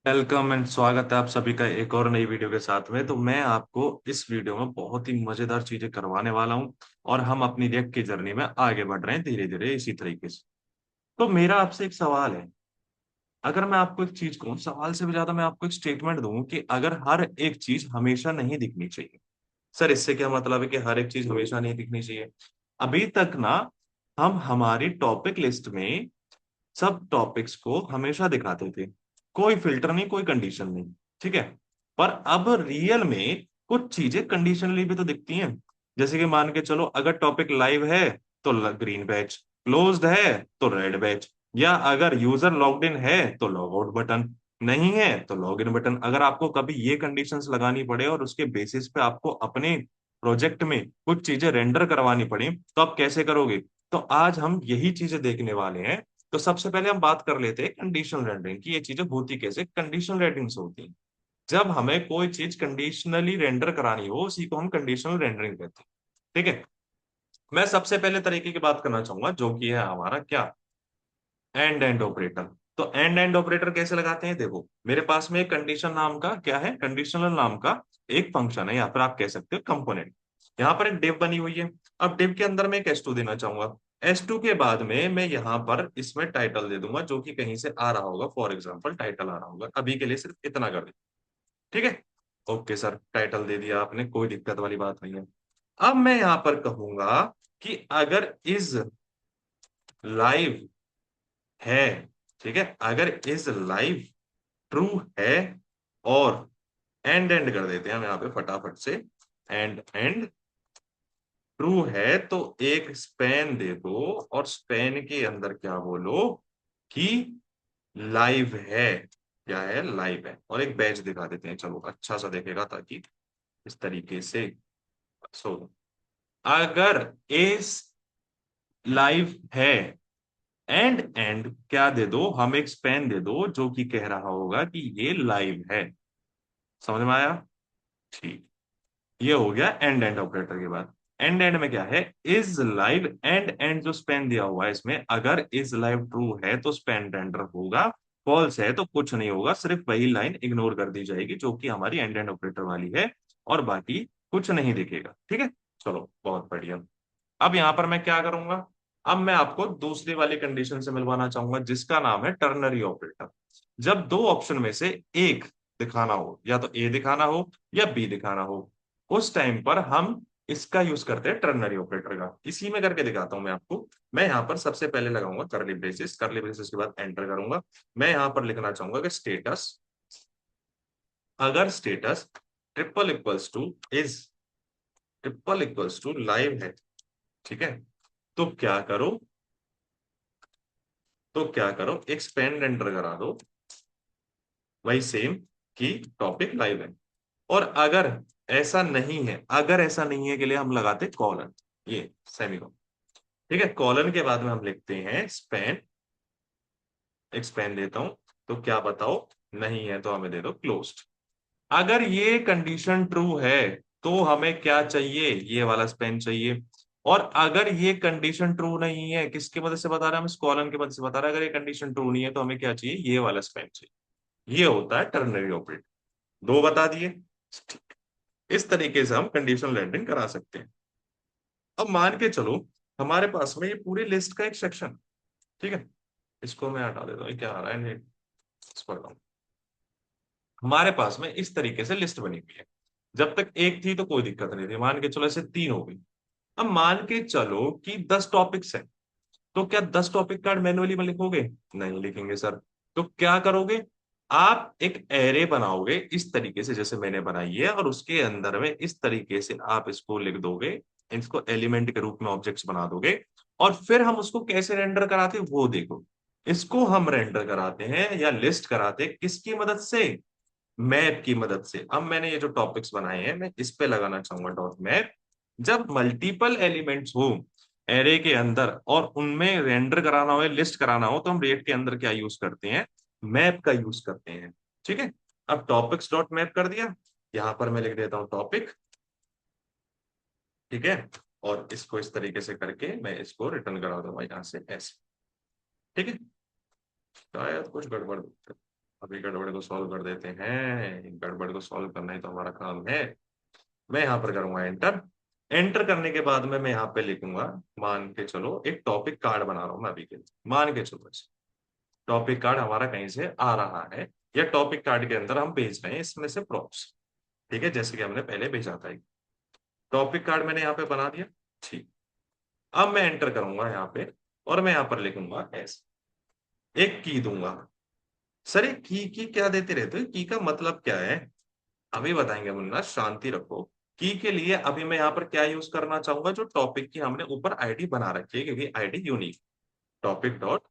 Welcome and स्वागत है आप सभी का एक और नई वीडियो के साथ में। तो मैं आपको इस वीडियो में बहुत ही मजेदार चीजें करवाने वाला हूं और हम अपनी रिएक्ट की जर्नी में आगे बढ़ रहे हैं धीरे धीरे इसी तरीके से। तो मेरा आपसे एक सवाल है। अगर मैं आपको एक चीज कहूँ, सवाल से भी ज्यादा मैं आपको एक स्टेटमेंट दूं कि अगर हर एक चीज हमेशा नहीं दिखनी चाहिए। सर इससे क्या मतलब है कि हर एक चीज हमेशा नहीं दिखनी चाहिए? अभी तक ना हम हमारी टॉपिक लिस्ट में सब टॉपिक्स को हमेशा दिखाते थे, कोई फिल्टर नहीं, कोई कंडीशन नहीं। ठीक है। पर अब रियल में कुछ चीजें कंडीशनली भी तो दिखती हैं। जैसे कि मान के चलो, अगर टॉपिक लाइव है तो ग्रीन बैच, क्लोज्ड है तो रेड बैच, या अगर यूजर लॉग्ड इन है तो लॉग आउट बटन, नहीं है तो लॉग इन बटन। अगर आपको कभी ये कंडीशंस लगानी पड़े और उसके बेसिस पे आपको अपने प्रोजेक्ट में कुछ चीजें रेंडर करवानी पड़ी तो आप कैसे करोगे? तो आज हम यही चीजें देखने वाले हैं। तो सबसे पहले हम बात कर लेते हैं कंडीशनल रेंडरिंग की। ये चीजें होती कैसे? कंडीशनल रेंडरिंग से होती हैं। जब हमें कोई चीज कंडीशनली रेंडर करानी हो उसी को हम कंडीशनल रेंडरिंग कहते हैं। ठीक है। मैं सबसे पहले तरीके की बात करना चाहूंगा जो कि है हमारा क्या, एंड एंड ऑपरेटर। तो एंड एंड ऑपरेटर कैसे लगाते हैं? देखो, मेरे पास में एक कंडीशन नाम का क्या है, कंडीशनल नाम का एक फंक्शन है, या फिर आप कह सकते हो कंपोनेंट। यहाँ पर एक डिव बनी हुई है। अब डिव के अंदर मैं एक S2 देना चाहूंगा। S2 के बाद में मैं यहाँ पर इसमें टाइटल दे दूंगा जो कि कहीं से आ रहा होगा, फॉर एग्जाम्पल टाइटल आ रहा होगा। अभी के लिए सिर्फ इतना कर दे। ठीक है। ओके सर, टाइटल दे दिया आपने, कोई दिक्कत वाली बात नहीं है। अब मैं यहाँ पर कहूंगा कि अगर इज लाइव है, ठीक है, अगर इज लाइव ट्रू है, और एंड एंड कर देते हैं हम यहाँ पे फटाफट से। एंड एंड ट्रू है तो एक स्पेन दे दो, और स्पेन के अंदर क्या बोलो कि लाइव है। क्या है? लाइव है। और एक बैच दिखा देते हैं, चलो अच्छा सा देखेगा ताकि इस तरीके से। सो अगर इस लाइव है, एंड एंड क्या दे दो, हम एक स्पेन दे दो जो कि कह रहा होगा कि ये लाइव है। समझ में आया? ठीक। ये हो गया एंड एंड ऑपरेटर के बाद। एंड एंड में क्या है? इज लाइव एंड एंड जो स्पेन दिया हुआ है इसमें, अगर इज लाइव ट्रू है तो स्पेन रेंडर होगा, फॉल्स है तो कुछ नहीं होगा, सिर्फ वही लाइन इग्नोर कर दी जाएगी जो कि हमारी एंड एंड ऑपरेटर वाली है, और बाकी कुछ नहीं दिखेगा। ठीक है। चलो बहुत बढ़िया। अब यहां पर मैं क्या करूंगा? अब मैं आपको दूसरी वाली कंडीशन से मिलवाना चाहूंगा जिसका नाम है टर्नरी ऑपरेटर। जब दो ऑप्शन में से एक दिखाना हो, या तो ए दिखाना हो या बी दिखाना हो, उस टाइम पर हम इसका यूज करते हैं टर्नरी ऑपरेटर का। इसी में करके दिखाता हूं मैं आपको। मैं यहाँ पर सबसे पहले लगाऊंगा करली ब्रेसेस, करली ब्रेसेस के बाद एंटर करूंगा। मैं यहाँ पर लिखना चाहूंगा कि स्टेटस, अगर status triple equals to is, triple equals to live है, ठीक है, तो क्या करो, तो क्या करो, एक स्पेन रेंडर करा दो, वही सेम कि टॉपिक लाइव है। और अगर ऐसा नहीं है, अगर ऐसा नहीं है के लिए हम लगाते कॉलन, ये सेमीकोलन। ठीक है। कॉलन के बाद में हम लिखते हैं स्पेन, एक स्पेन देता हूं, तो क्या बताओ, नहीं है तो हमें दे दो क्लोज्ड। अगर ये कंडीशन ट्रू है तो हमें क्या चाहिए? ये वाला स्पेन चाहिए। और अगर ये कंडीशन ट्रू नहीं है, किसकी मदद से बता रहे हैं हम? इस कॉलन की मदद से बता रहे हैं। अगर ये कंडीशन ट्रू नहीं है तो हमें क्या चाहिए? ये वाला स्पेन चाहिए। ये होता है टर्नरी ऑपरेटर। दो बता दिए। इस तरीके से हम कंडीशनल रेंडरिंग करा सकते हैं। अब मान के चलो हमारे पास में ये पूरी लिस्ट का एक सेक्शन, ठीक है, इसको मैं हटा देता हूँ, ये क्या आ रहा है इस पर। हमारे पास में इस तरीके से लिस्ट बनी हुई है। जब तक एक थी तो कोई दिक्कत नहीं थी, मान के चलो ऐसे तीन हो गई। अब मान के चलो कि 10 टॉपिक्स हैं, तो क्या 10 टॉपिक कार्ड मैन्युअली में लिखोगे? नहीं लिखेंगे सर। तो क्या करोगे? आप एक एरे बनाओगे इस तरीके से जैसे मैंने बनाई है, और उसके अंदर में इस तरीके से आप इसको लिख दोगे, इसको एलिमेंट के रूप में ऑब्जेक्ट्स बना दोगे। और फिर हम उसको कैसे रेंडर कराते हैं वो देखो। इसको हम रेंडर कराते हैं या लिस्ट कराते हैं किसकी मदद से? मैप की मदद से। अब मैंने ये जो टॉपिक्स बनाए हैं मैं इस पे लगाना चाहूंगा डॉट मैप। जब मल्टीपल एलिमेंट्स हो एरे के अंदर और उनमें रेंडर कराना हो या लिस्ट कराना हो तो हम रिएक्ट के अंदर क्या यूज करते हैं? मैप का यूज करते हैं। ठीक है। अब टॉपिक्स डॉट मैप कर दिया, यहां पर मैं लिख देता हूं टॉपिक, ठीक है, और इसको इस तरीके से करके मैं इसको रिटर्न करा दूंगा यहां से ऐसे। ठीक है। शायद कुछ गड़बड़ अभी गड़बड़ को सॉल्व कर देते हैं, गड़बड़ को सॉल्व करना ही तो हमारा काम है। मैं यहाँ पर करूंगा एंटर। एंटर करने के बाद में मैं यहाँ पे लिखूंगा, मान के चलो एक टॉपिक कार्ड बना रहा हूँ मैं अभी के लिए, मान के चलो टॉपिक कार्ड हमारा कहीं से आ रहा है, या टॉपिक कार्ड के अंदर हम भेज रहे हैं इसमें से प्रॉप्स। ठीक है, जैसे कि हमने पहले भेजा था, टॉपिक कार्ड मैंने यहाँ पे बना दिया। ठीक, अब मैं एंटर करूंगा यहाँ पे, और मैं यहाँ पर लिखूंगा एस, एक की दूंगा। सर ये की क्या देते रहते हो, की का मतलब क्या है अभी बताएंगे मुन्ना, शांति रखो। की के लिए अभी मैं यहाँ पर क्या यूज करना चाहूंगा, जो टॉपिक की हमने ऊपर आईडी बना रखी है, क्योंकि ID unique, topic dot,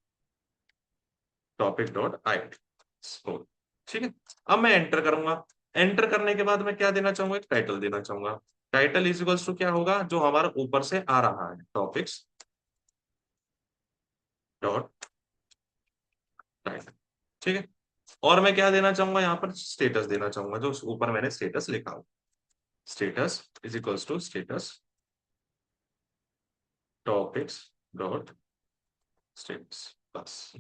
topic dot ID. ठीक है, अब मैं एंटर करूंगा। एंटर करने के बाद मैं क्या देना चाहूंगा, एक टाइटल देना चाहूंगा। टाइटल इज इक्वल्स टू क्या होगा, जो हमारा ऊपर से आ रहा है, टॉपिक्स डॉट टाइटल। ठीक है, और मैं क्या देना चाहूंगा, यहाँ पर स्टेटस देना चाहूंगा, जो ऊपर मैंने स्टेटस लिखा हो, status is equals to status topics dot status. बस,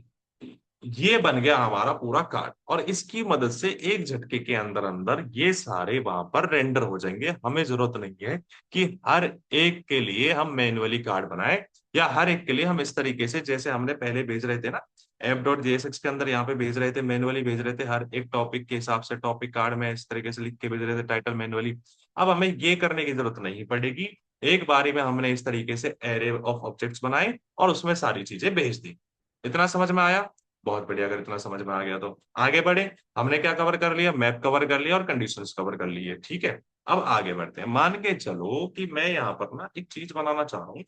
ये बन गया हमारा पूरा कार्ड, और इसकी मदद से एक झटके के अंदर अंदर ये सारे वहां पर रेंडर हो जाएंगे। हमें जरूरत नहीं है कि हर एक के लिए हम मैन्युअली कार्ड बनाए, या हर एक के लिए हम इस तरीके से, जैसे हमने पहले भेज रहे थे ना एफ डॉट जेएसएक्स के अंदर, यहाँ पे भेज रहे थे मैन्युअली भेज रहे थे, हर एक टॉपिक के हिसाब से टॉपिक कार्ड में इस तरीके से लिख के भेज रहे थे टाइटल मैन्युअली। अब हमें ये करने की जरूरत नहीं पड़ेगी। एक बारी में हमने इस तरीके से एरे ऑफ ऑब्जेक्ट्स बनाए और उसमें सारी चीजें भेज दी। इतना समझ में आया? बहुत बढ़िया, अगर इतना समझ में आ गया तो आगे बढ़े। हमने क्या कवर कर लिया, मैप कवर कर लिया और कंडीशंस कवर कर लिए। ठीक है, अब आगे बढ़ते हैं। मान के चलो कि मैं यहाँ पर ना एक चीज बनाना चाह रहा हूँ,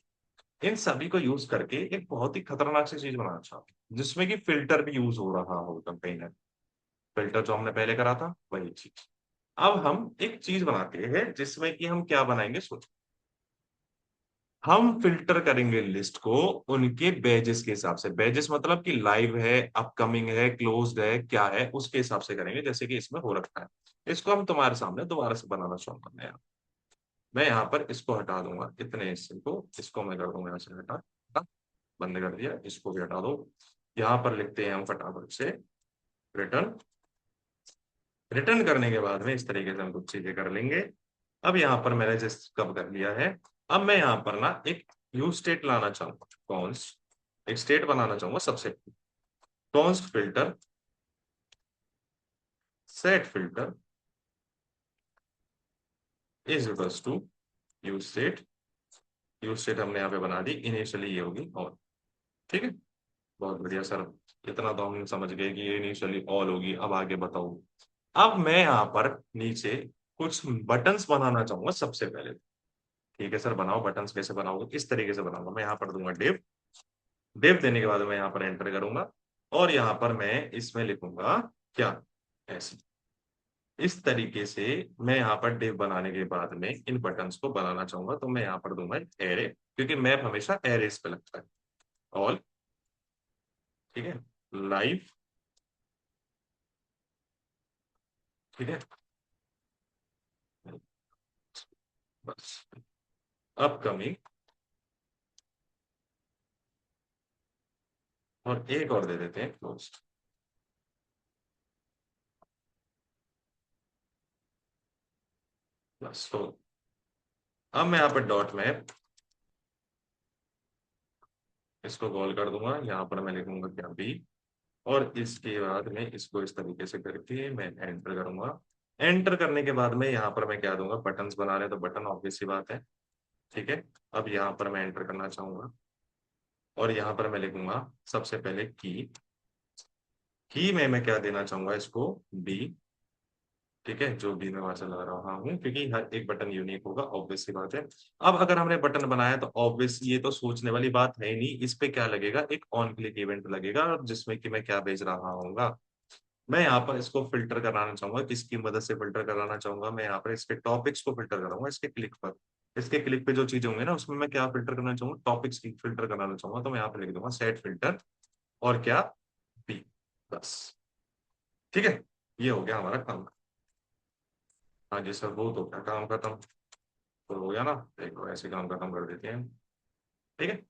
इन सभी को यूज करके एक बहुत ही खतरनाक सी चीज बनाना चाह रहा हूँ, जिसमें कि फिल्टर भी यूज हो रहा होगा कहीं ना, फिल्टर जो हमने पहले करा था वही चीज। अब हम एक चीज बनाते हैं जिसमें कि हम क्या बनाएंगे, सोचो। हम फिल्टर करेंगे लिस्ट को उनके बेजेस के हिसाब से, बेजेस मतलब कि लाइव है, अपकमिंग है, क्लोज्ड है, क्या है, उसके हिसाब से करेंगे, जैसे कि इसमें हो रखा है। इसको हम तुम्हारे सामने दोबारा से बनाना चाहूंगा मैं यहाँ पर इसको हटा दूंगा, इतने हिस्से को, इसको मैं कर दूंगा यहाँ से हटा, हटा, बंद कर दिया, इसको भी हटा दो। यहाँ पर लिखते हैं हम फटाफट से रिटर्न। रिटर्न करने के बाद में इस तरीके से हम कुछ चीजें कर लेंगे। अब यहाँ पर मैंने जिस कब कर लिया है, अब मैं यहाँ पर ना एक यूज स्टेट लाना चाहूंगा, कॉन्स्ट, एक स्टेट बनाना चाहूंगा सबसे। Const filter set filter is equals to use state. Use state हमने यहाँ पे बना दी, इनिशियली ये होगी और। ठीक है, बहुत बढ़िया सर, इतना तो हम समझ गए कि ये इनिशियली ऑल होगी। अब आगे बताओ। अब मैं यहाँ पर नीचे कुछ बटन्स बनाना चाहूंगा सबसे पहले। ठीक है सर, बनाओ, बटन्स कैसे बनाओगे, इस तरीके से बनाऊंगा। मैं यहाँ पर दूंगा डिव। डिव देने के बाद मैं यहाँ पर एंटर करूंगा, और यहाँ पर मैं इसमें लिखूंगा क्या, ऐसे, इस तरीके से। मैं यहाँ पर डिव बनाने के बाद में इन बटन्स को बनाना चाहूंगा, तो मैं यहाँ पर दूंगा एरे, क्योंकि मैप हमेशा एरेस पे लगता है। ऑल, ठीक है, लाइव, ठीक है, बस, अपकमिंग, और एक और दे देते हैं क्लोज्ड। बस, तो अब मैं यहाँ पर डॉट मैप, इसको कॉल कर दूंगा, यहाँ पर मैं लिखूंगा क्या बी, और इसके बाद में इसको इस तरीके से करके मैं एंटर करूंगा। एंटर करने के बाद में यहाँ पर मैं क्या दूंगा, बटन्स बना रहे हैं तो बटन, ऑब्वियस सी बात है। ठीक है, अब यहाँ पर मैं एंटर करना चाहूंगा, और यहाँ पर मैं लिखूंगा सबसे पहले की में मैं क्या देना चाहूंगा इसको, बी। ठीक है, जो भी मैं वहां चला रहा हूँ, क्योंकि हर एक बटन यूनिक होगा, ऑब्वियस सी बात है। अब अगर हमने बटन बनाया तो ऑब्वियस ये तो सोचने वाली बात है ही नहीं, इस पे क्या लगेगा, एक ऑन क्लिक इवेंट लगेगा, जिसमें कि मैं क्या भेज रहा हूँ। मैं यहाँ पर इसको फिल्टर कराना चाहूंगा, किसकी मदद से फिल्टर कराना चाहूंगा, मैं यहाँ पर इसके टॉपिक्स को फिल्टर कराऊंगा, इसके क्लिक पर। इसके क्लिक पे जो चीजें होंगी ना, उसमें मैं क्या फिल्टर करना चाहूंगा, टॉपिक्स की फिल्टर कराना चाहूंगा, तो मैं यहाँ पर लिख दूंगा सेट फिल्टर, और क्या, बी। बस, ठीक है, ये हो गया हमारा काम। हाँ जी सर, वो तो क्या काम खत्म, तो हो गया ना, देखो ऐसे काम खत्म कर देते हैं। ठीक है,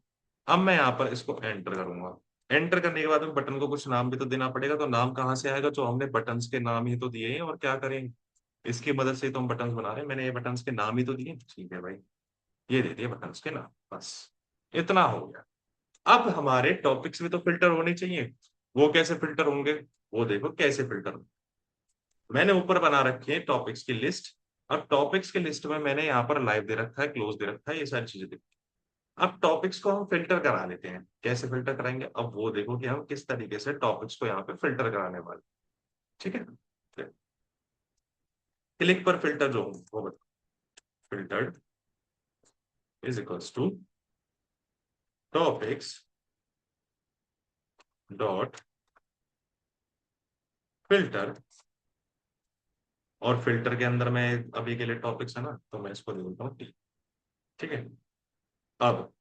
अब मैं यहाँ पर इसको एंटर करूंगा। एंटर करने के बाद में बटन को कुछ नाम भी तो देना पड़ेगा, तो नाम कहाँ से आएगा? जो हमने बटन्स के नाम ही तो दिए हैं, और क्या करेंगे, इसकी मदद से ही तो हम बटन्स बना रहे हैं। मैंने ये बटन्स के नाम ही तो दिए, ठीक है भाई, ये दे दिए बटन्स के नाम, बस इतना हो गया। अब हमारे टॉपिक्स में तो फिल्टर होने चाहिए। वो कैसे फिल्टर होंगे? वो देखो कैसे फिल्टर होंगे। मैंने ऊपर बना रखी है टॉपिक्स की लिस्ट। अब टॉपिक्स की लिस्ट में मैंने यहाँ पर लाइव दे रखा है, क्लोज दे रखा है, ये सारी चीजें दे। अब टॉपिक्स को हम फिल्टर करा लेते हैं। कैसे फिल्टर कराएंगे? अब वो देखो कि हम किस तरीके से टॉपिक्स को यहाँ पे फिल्टर कराने वाले। ठीक है, क्लिक पर फिल्टर जो वो बताओ। Filtered is equals to topics dot filter, और फिल्टर के अंदर में अभी के लिए टॉपिक्स है ना, तो मैं इसको दे देता हूँ टी। ठीक है, अब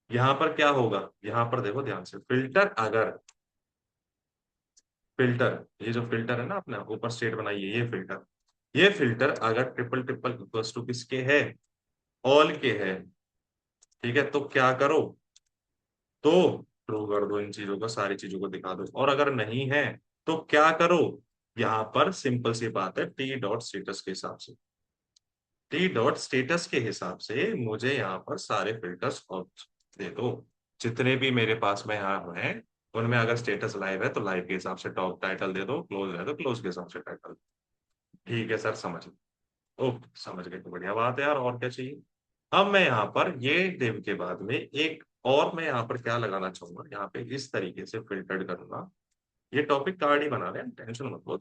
यहां पर क्या होगा? यहां पर देखो ध्यान से, फिल्टर अगर, फिल्टर, ये जो फिल्टर है ना अपना ऊपर स्टेट बनाई है, ये फिल्टर अगर ट्रिपल ट्रिपल इक्वल्स टू किसके है? ऑल के है। ठीक है, तो क्या करो, तो ट्रू कर दो, इन चीजों को, सारी चीजों को दिखा दो। और अगर नहीं है तो क्या करो? यहां पर सिंपल सी बात है, टी डॉट स्टेटस के हिसाब से, टी डॉट स्टेटस के हिसाब से मुझे यहाँ पर सारे फिल्टर्स दे दो। जितने भी मेरे पास में यहाँ हैं, उनमें अगर स्टेटस लाइव है तो लाइव के हिसाब से टॉप टाइटल दे दो, क्लोज है तो क्लोज के हिसाब से टाइटल। ठीक है सर, समझ गए। ओके, समझ गए तो बढ़िया बात है यार, और क्या चाहिए। अब मैं यहाँ पर ये डिव के बाद में एक और मैं यहाँ पर क्या लगाना चाहूंगा, यहाँ पे इस तरीके से फिल्टर्ड करूंगा। ये टॉपिक कार्ड ही बना रहे हैं, टेंशन मत लो।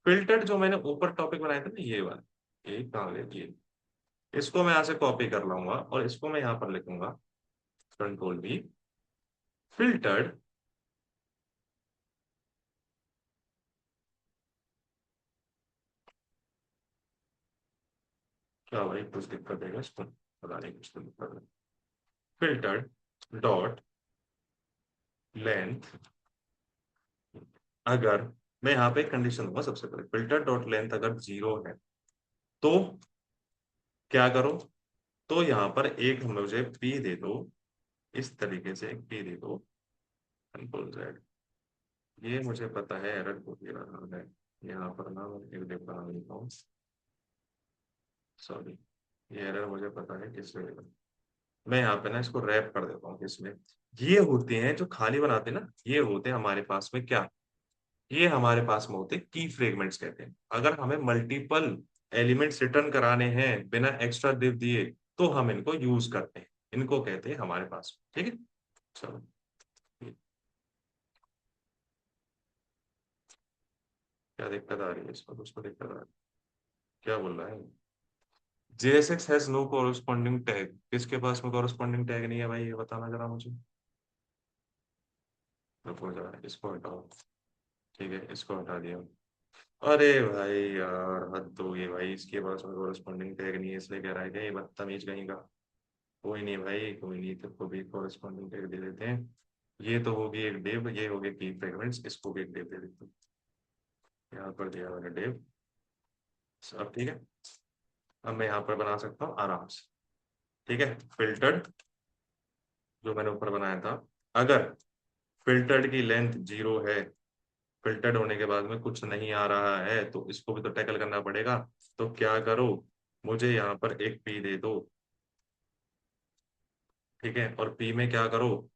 फिल्टर्ड जो मैंने ऊपर टॉपिक बनाए थे ना, ये वाला, ये कहाँ गए ये, इसको मैं यहाँ से कॉपी कर लाऊंगा और इसको मैं यहाँ पर लिखूंगा, कंट्रोल बी, फिल्टर्ड, क्या भाई कुछ दिक्कत है क्या इसको? पता नहीं कुछ तो दिक्कत है। फिल्टर्ड डॉट लेंथ, अगर मैं यहाँ पे एक कंडीशन दूंगा सबसे पहले, फिल्टर डॉट लेंथ अगर 0 है तो क्या करो? तो यहाँ पर एक मुझे पी दे दो, इस तरीके से एक पी दे दो, कंट्रोल जेड। ये मुझे पता है एरर हो ही रहा है, यहाँ पर ना मैं एक देख बना लेता हूँ, सॉरी, ये एरर मुझे पता है किस वजह का। मैं यहाँ पे ना इसको रैप कर देता हूँ इसमें। ये होते हैं जो खाली बनाते हैं ना, ये होते हैं हमारे पास में क्या, ये हमारे पास में होते की फ्रेगमेंट्स कहते हैं। अगर हमें मल्टीपल एलिमेंट्स रिटर्न कराने हैं बिना एक्स्ट्रा डिव दिए, तो हम इनको यूज करते हैं, इनको कहते हैं हमारे पास। ठीक है, चलो। क्या दिक्कत आ रही है इसको? कुछ तो दिक्कत आ रही है, क्या बोल रहा है? JSX has no corresponding tag, किसके पास में कॉरस्पॉन्डिंग टैग नहीं है भाई, ये बताना जरा मुझे। रुको जरा, इसको हटाओ। ठीक है, इसको हटा दिया। अरे भाई यार, हद हो गई भाई, इसके पास में कॉरस्पॉन्डिंग टैग नहीं है इसलिए कह रहा है कि ये बदतमीज कहीं का। कोई नहीं भाई, कोई नहीं, तो को भी कॉरस्पॉन्डिंग टैग दे देते हैं। ये तो होगी एक डिव, ये हो गए की फ्रेगमेंट्स, इसको भी एक डिव दे देते हैं। यहाँ पर दिया मैंने डिव, सब ठीक है। अब मैं यहाँ पर बना सकता हूँ आराम से। ठीक है, फिल्टर्ड जो मैंने ऊपर बनाया था, अगर फिल्टर्ड की लेंथ 0 है, फिल्टर्ड होने के बाद में कुछ नहीं आ रहा है, तो इसको भी तो टैकल करना पड़ेगा। तो क्या करो, मुझे यहाँ पर एक पी दे दो। ठीक है, और पी में क्या करो,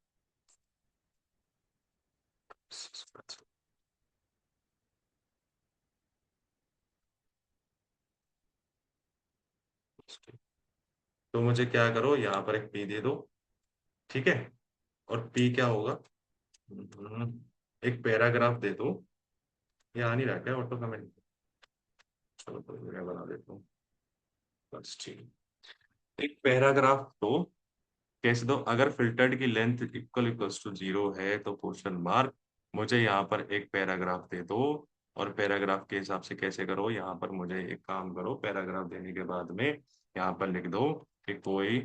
तो मुझे क्या करो, यहाँ पर एक पी दे दो। ठीक है, और पी क्या होगा, एक पैराग्राफ दे दो। ये आ नहीं रहा क्या ऑटो कमेंट? चलो तो मैं बना देता हूँ, बस ठीक। एक पैराग्राफ दो, कैसे दो? अगर फिल्टर्ड की लेंथ इक्वल इक्वल्स टू 0 है तो क्वेश्चन मार्क, मुझे यहाँ पर एक पैराग्राफ दे दो। और पैराग्राफ के हिसाब से कैसे करो, यहाँ पर मुझे एक काम करो, पैराग्राफ देने के बाद में यहाँ पर लिख दो कि कोई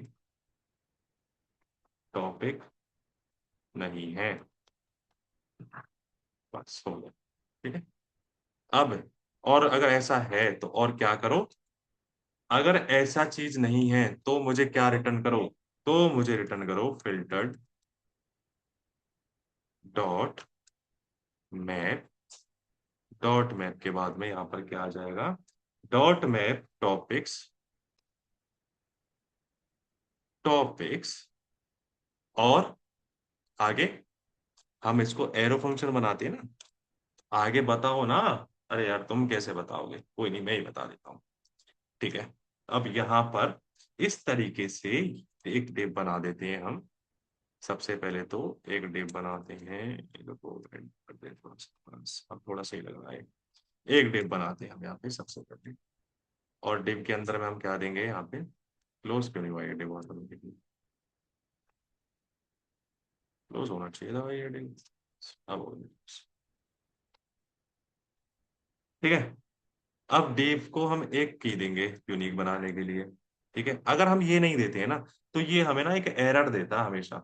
टॉपिक नहीं है, बस हो गया। ठीक है, अब और अगर ऐसा है तो और क्या करो, अगर ऐसा चीज नहीं है तो मुझे क्या रिटर्न करो, तो मुझे रिटर्न करो filtered dot map, dot map के बाद में यहाँ पर क्या आ जाएगा, डॉट मैप टॉपिक्स, टॉपिक्स, और आगे हम इसको एरो फंक्शन बनाते हैं ना, आगे बताओ ना। अरे यार तुम कैसे बताओगे, कोई नहीं, मैं ही बता देता हूँ। ठीक है, अब यहाँ पर इस तरीके से एक डिव बना देते हैं हम। सबसे पहले तो एक डिव बनाते हैं, देखो ऐड कर दे थोड़ा सा, बस अब थोड़ा सही लग रहा है। एक डिव बनाते हैं हम यहाँ पे सबसे पहले, और डिव के अंदर में हम क्या देंगे यहाँ पे, क्लोज क्यों नहीं हुआ ये डिव, ऑटोमेटिकली क्लोज होना चाहिए था भाई ये डिव। अब हो गया। ठीक है, अब डिव को हम एक की देंगे यूनिक बनाने के लिए। ठीक है, अगर हम ये नहीं देते हैं ना, तो ये हमें ना एक एरर देता है हमेशा,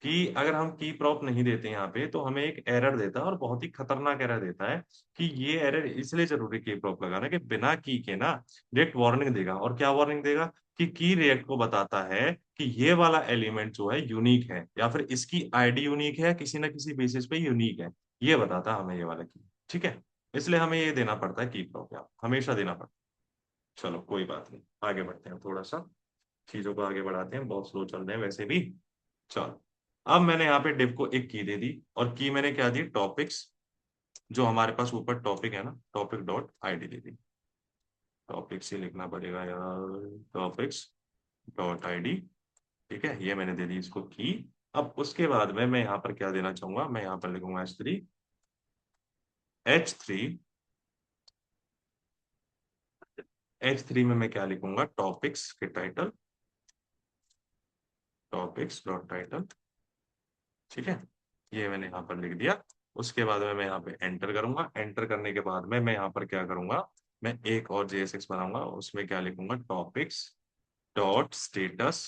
कि अगर हम की प्रॉप नहीं देते यहाँ पे तो हमें एक एरर देता है, और बहुत ही खतरनाक एरर देता है। कि ये एरर इसलिए जरूरी की प्रॉप लगाना कि बिना की के ना रिएक्ट वार्निंग देगा, और क्या वार्निंग देगा, कि की रिएक्ट को बताता है कि ये वाला एलिमेंट जो है यूनिक है, या फिर इसकी आईडी यूनिक है, किसी ना किसी बेसिस पे यूनिक है, ये बताता है हमें ये वाला की। ठीक है, इसलिए हमें ये देना पड़ता है की प्रॉप, यार हमेशा देना पड़ता है। चलो कोई बात नहीं, आगे बढ़ते हैं थोड़ा सा, चीजों को आगे बढ़ाते हैं, बहुत स्लो चल रहे हैं वैसे भी। चलो, अब मैंने यहाँ पे डिव को एक की दे दी, और की मैंने क्या दी, टॉपिक्स, जो हमारे पास ऊपर टॉपिक है ना, टॉपिक डॉट आईडी दे दी। टॉपिक्स ही लिखना पड़ेगा यार, टॉपिक्स डॉट आईडी। ठीक है, ये मैंने दे दी इसको की। अब उसके बाद में मैं यहाँ पर क्या देना चाहूंगा, मैं यहाँ पर लिखूंगा H3, H3, H3 में मैं क्या लिखूंगा, टॉपिक्स के टाइटल, टॉपिक्स डॉट टाइटल। ठीक है, ये मैंने यहाँ पर लिख दिया। उसके बाद में मैं यहाँ पे एंटर करूंगा, एंटर करने के बाद में मैं यहाँ पर क्या करूंगा, मैं एक और JSX बनाऊंगा, उसमें क्या लिखूंगा, टॉपिक्स डॉट स्टेटस।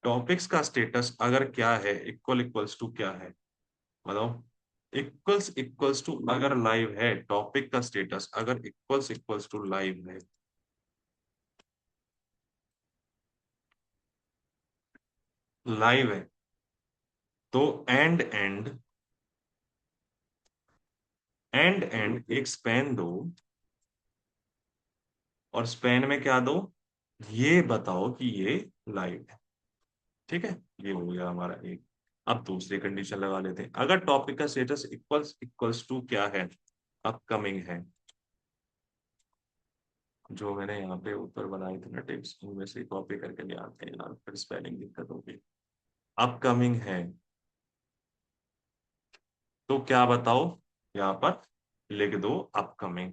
टॉपिक्स का स्टेटस अगर क्या है, इक्वल इक्वल्स टू क्या है, बताओ। इक्वल्स इक्वल्स टू अगर लाइव है, टॉपिक का स्टेटस अगर इक्वल्स इक्वल्स टू लाइव है, लाइव है, तो एंड एंड, एंड एंड एक स्पैन दो, और स्पैन में क्या दो, ये बताओ कि ये लाइव है। ठीक है, ये हो गया हमारा एक। अब दूसरी कंडीशन लगा लेते हैं, अगर टॉपिक का स्टेटस इक्वल्स इक्वल्स टू क्या है, अपकमिंग है, जो मैंने यहाँ पे ऊपर बनाई थी ना टिप्स, उनमें से कॉपी करके ले आते हैं यार, फिर स्पेलिंग दिक्कत होगी। अपकमिंग है, तो क्या बताओ, यहाँ पर लिख दो अपकमिंग।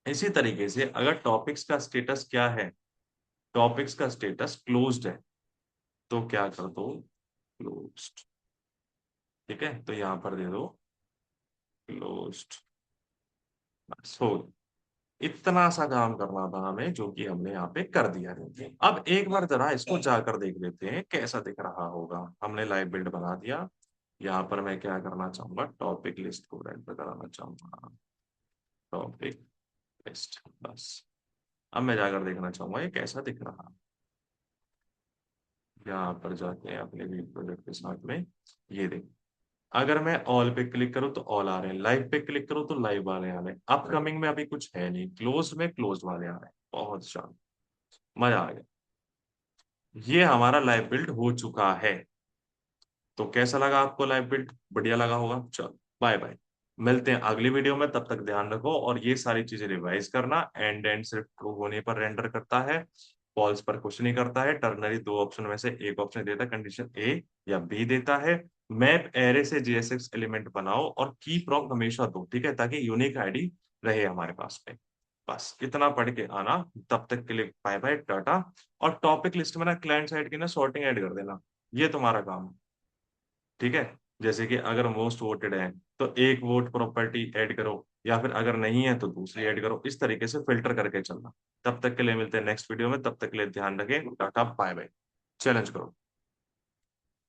इसी तरीके से अगर टॉपिक्स का स्टेटस क्या है, टॉपिक्स का स्टेटस क्लोज्ड है, तो क्या कर दो, क्लोज्ड। ठीक है, तो यहाँ पर दे दो क्लोज्ड। सो इतना सा काम करना था हमें, जो कि हमने यहाँ पे कर दिया है। अब एक बार जरा इसको जाकर देख लेते हैं कैसा दिख रहा होगा। हमने लाइव बिल्ड बना दिया, यहाँ पर मैं क्या करना चाहूंगा, टॉपिक लिस्ट को रेंडर कराना चाहूंगा, टॉपिक लिस्ट, बस। अब मैं जाकर देखना चाहूंगा ये कैसा दिख रहा। यहाँ पर जाके अपने वीड प्रोजेक्ट के साथ में, ये देख, अगर मैं ऑल पे क्लिक करूँ तो ऑल आ रहे हैं, लाइव पे क्लिक करूँ तो लाइव वाले आ रहे हैं, अपकमिंग में अभी कुछ है नहीं, क्लोज में क्लोज वाले आ रहे हैं। बहुत शानदार, मजा आ गया। ये हमारा लाइव बिल्ड हो चुका है। तो कैसा लगा आपको लाइव बिल्ड, बढ़िया लगा होगा। चलो बाय बाय, मिलते हैं अगली वीडियो में, तब तक ध्यान रखो, और ये सारी चीजें रिवाइज करना। एंड एंड सिर्फ ट्रू होने पर रेंडर करता है, फॉल्स पर कुछ नहीं करता है। टर्नरी दो ऑप्शन में से एक ऑप्शन देता है, कंडीशन ए या बी देता है। मैप एरे से JSX एलिमेंट बनाओ, और की प्रॉप हमेशा दो, ठीक है, ताकि यूनिक आईडी रहे हमारे पास में। बस इतना पढ़ के आना, तब तक के लिए बाय बाय टाटा। और टॉपिक लिस्ट में ना क्लाइंट साइड की ना सॉर्टिंग ऐड कर देना, ये तुम्हारा काम है। ठीक है, जैसे कि अगर मोस्ट वोटेड है तो एक वोट प्रॉपर्टी ऐड करो, या फिर अगर नहीं है तो दूसरी ऐड करो, इस तरीके से फिल्टर करके चलना। तब तक के लिए मिलते हैं नेक्स्ट वीडियो में, तब तक के लिए ध्यान रखें, टाटा बाय बाय। चैलेंज करो।